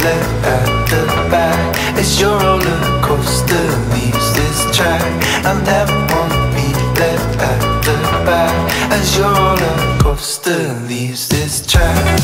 left at the back as your roller coaster leaves this track. I never wanna be left at the back as your roller coaster leaves this track.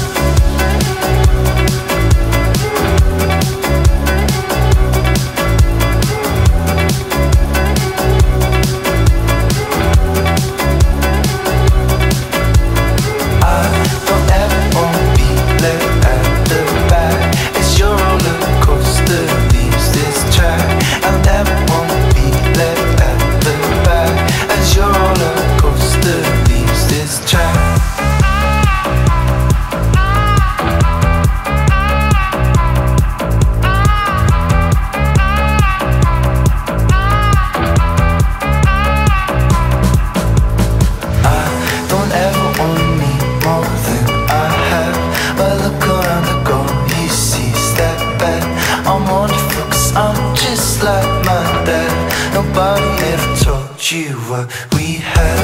You what we had.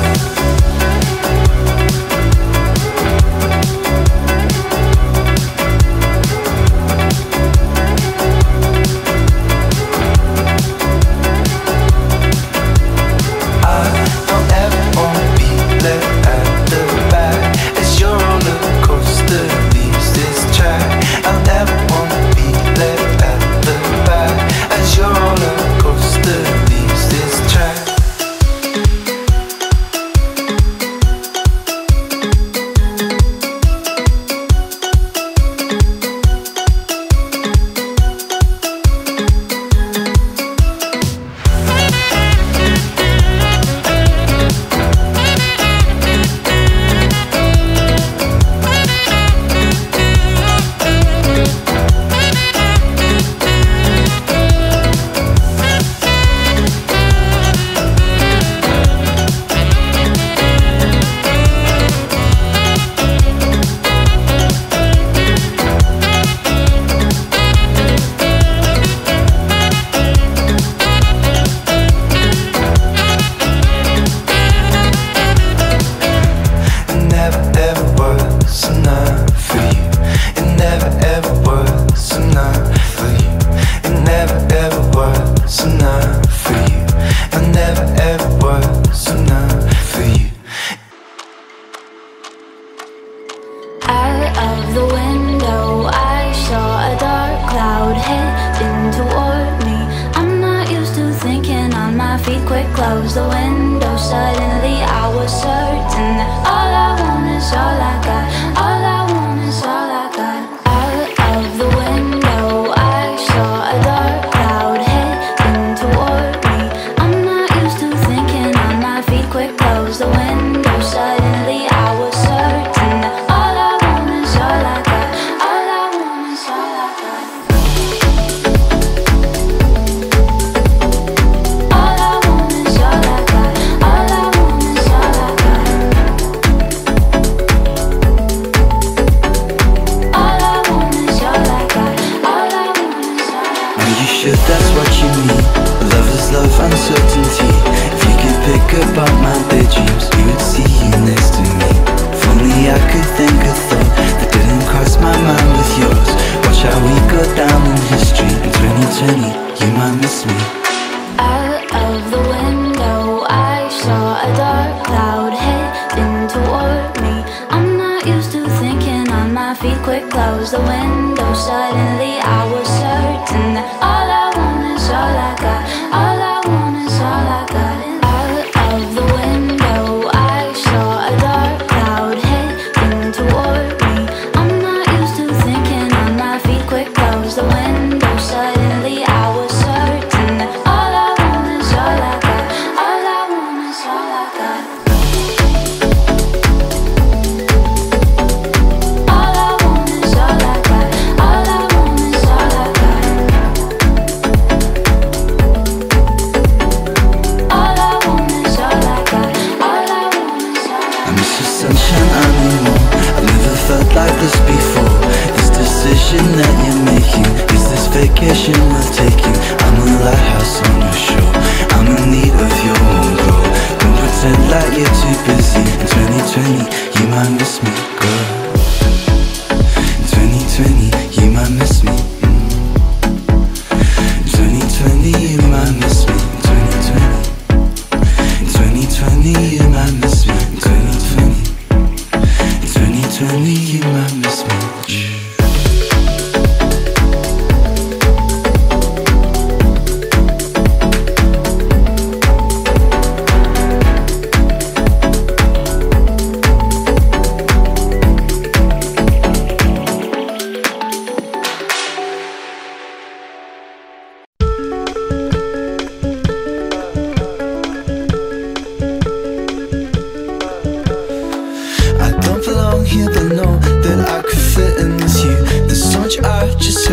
Close the window, suddenly I was certain that all I want is all I got. All I want is all I got. Out of the window, I saw a dark cloud heading toward me. I'm not used to thinking on my feet. Quick, close the window, suddenly I was certain that all I want is all I got. All I want is all I got. That's what you need. Love is love, uncertainty. If you could pick apart my daydreams, you would see you next to me. If only I could think a thought that didn't cross my mind with yours. Watch how we go down in history. In 2020, you might miss me. Out of the window, I saw a dark cloud heading toward me. I'm not used to thinking on my feet. Quick, close the window, suddenly I was certain that all I want is all I got. All I want is all I got. Out of the window, I saw a dark cloud heading toward me. I'm not used to thinking on my feet. Quick, close the window, suddenly I was certain that all I want is all I got. All I want is all I got. All I want is all I got. All I want is all I got. All I want is all I got. All I want is all I got. I miss the sunshine anymore. I've never felt like this before. This decision that you're making, is this vacation worth taking? I'm a lighthouse on your shore. I'm in need of your warm glow. Don't pretend like you're too busy. In 2020, you might miss me, girl. In 2020, you might miss me.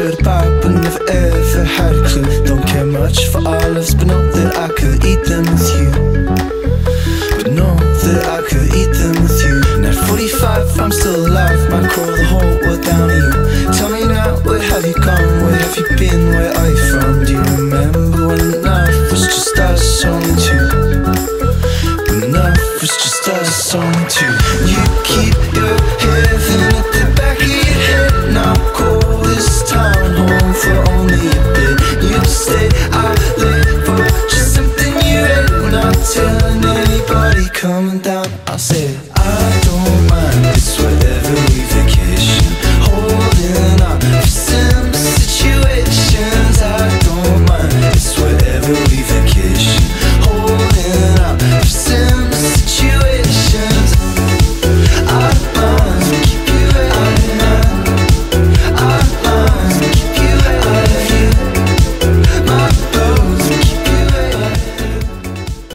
heard about but never ever had a clue. Don't care much for olives, but know that I could eat them with you. But know that I could eat them with you. And at 45 I'm still alive, might crawl the whole world down to you. Tell me now, where have you gone? Where have you been? Where are you from? Do you remember when life was just us, only two? When life was just us, only two.